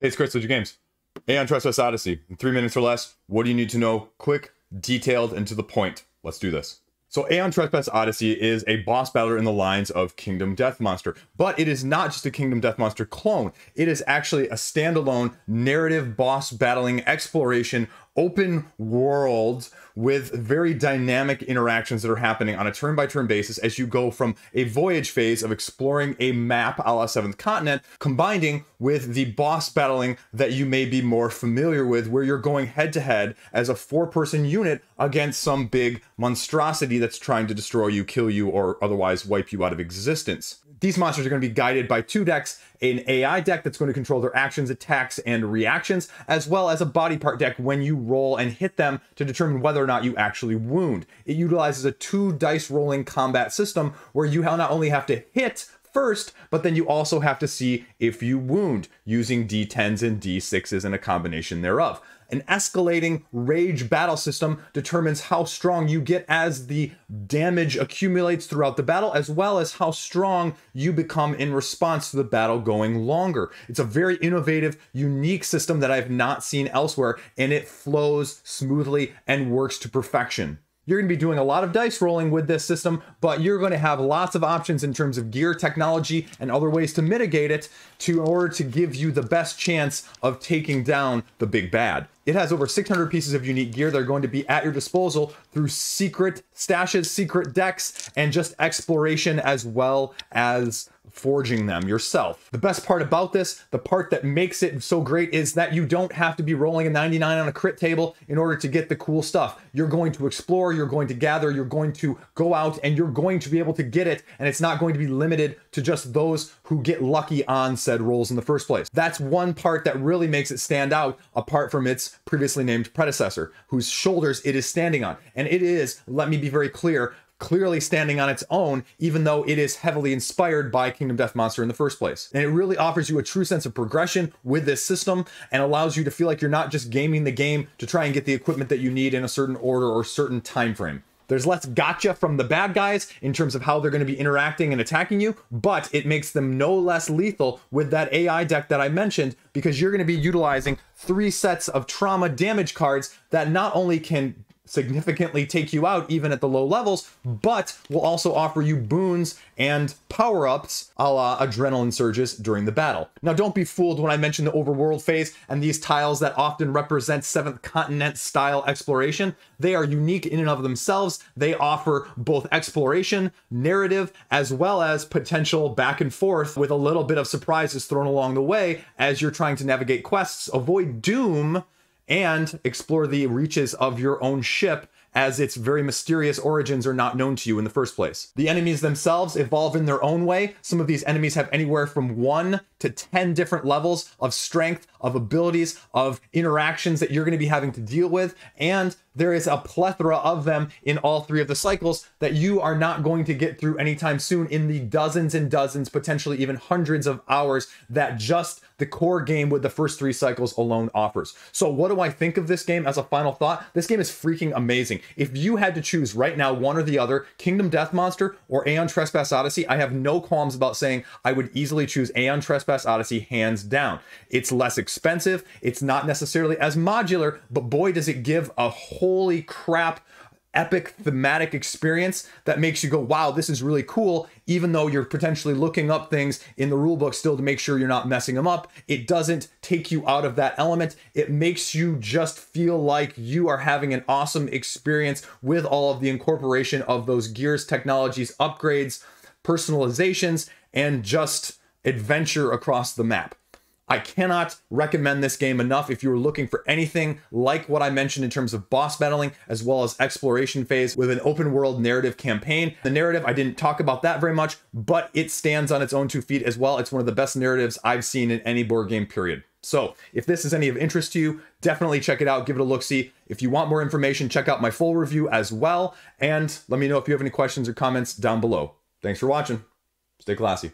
Hey, it's Chris with your games. Aeon Trespass Odyssey. In 3 minutes or less, what do you need to know? Quick, detailed, and to the point. Let's do this. So Aeon Trespass Odyssey is a boss battler in the lines of Kingdom Death Monster, but it is not just a Kingdom Death Monster clone. It is actually a standalone narrative boss battling exploration open world with very dynamic interactions that are happening on a turn-by-turn basis as you go from a voyage phase of exploring a map a la 7th Continent, combining with the boss battling that you may be more familiar with, where you're going head-to-head as a 4-person unit against some big monstrosity that's trying to destroy you, kill you, or otherwise wipe you out of existence. These monsters are going to be guided by 2 decks, an AI deck that's going to control their actions, attacks, and reactions, as well as a body part deck when you roll and hit them to determine whether or not you actually wound. It utilizes a 2 dice rolling combat system where you not only have to hit first, but then you also have to see if you wound using D10s and D6s and a combination thereof. An escalating rage battle system determines how strong you get as the damage accumulates throughout the battle, as well as how strong you become in response to the battle going longer. It's a very innovative, unique system that I've not seen elsewhere, and it flows smoothly and works to perfection. You're going to be doing a lot of dice rolling with this system, but you're going to have lots of options in terms of gear, technology, and other ways to mitigate it in order to give you the best chance of taking down the big bad. It has over 600 pieces of unique gear that are going to be at your disposal through secret stashes, secret decks, and just exploration as well as forging them yourself. The best part about this, the part that makes it so great, is that you don't have to be rolling a 99 on a crit table in order to get the cool stuff. You're going to explore, you're going to gather, you're going to go out, and you're going to be able to get it, and it's not going to be limited to just those who get lucky on said rolls in the first place. That's one part that really makes it stand out apart from its previously named predecessor, whose shoulders it is standing on. And it is, let me be very clear, clearly standing on its own, even though it is heavily inspired by Kingdom Death Monster in the first place. And it really offers you a true sense of progression with this system and allows you to feel like you're not just gaming the game to try and get the equipment that you need in a certain order or certain time frame. There's less gotcha from the bad guys in terms of how they're going to be interacting and attacking you, but it makes them no less lethal with that AI deck that I mentioned, because you're going to be utilizing 3 sets of trauma damage cards that not only can significantly take you out even at the low levels, but will also offer you boons and power-ups a la adrenaline surges during the battle. Now, don't be fooled when I mention the overworld phase and these tiles that often represent 7th Continent style exploration. They are unique in and of themselves. They offer both exploration, narrative, as well as potential back and forth with a little bit of surprises thrown along the way as you're trying to navigate quests, avoid doom, and explore the reaches of your own ship, as its very mysterious origins are not known to you in the first place. The enemies themselves evolve in their own way. Some of these enemies have anywhere from 1 to 10 different levels of strength, of abilities, of interactions that you're going to be having to deal with, and there is a plethora of them in all 3 of the cycles that you are not going to get through anytime soon in the dozens and dozens, potentially even hundreds of hours that just the core game with the first 3 cycles alone offers. So what do I think of this game as a final thought? This game is freaking amazing. If you had to choose right now one or the other, Kingdom Death Monster or Aeon Trespass Odyssey, I have no qualms about saying I would easily choose Aeon Trespass Odyssey hands down. It's less expensive, it's not necessarily as modular, but boy does it give a holy crap epic thematic experience that makes you go, wow, this is really cool, even though you're potentially looking up things in the rulebook still to make sure you're not messing them up. It doesn't take you out of that element. It makes you just feel like you are having an awesome experience with all of the incorporation of those gears, technologies, upgrades, personalizations, and just adventure across the map. I cannot recommend this game enough if you're looking for anything like what I mentioned in terms of boss battling, as well as exploration phase with an open world narrative campaign. The narrative, I didn't talk about that very much, but it stands on its own 2 feet as well. It's one of the best narratives I've seen in any board game period. So if this is any of interest to you, definitely check it out, give it a look-see. If you want more information, check out my full review as well. And let me know if you have any questions or comments down below. Thanks for watching. Stay classy.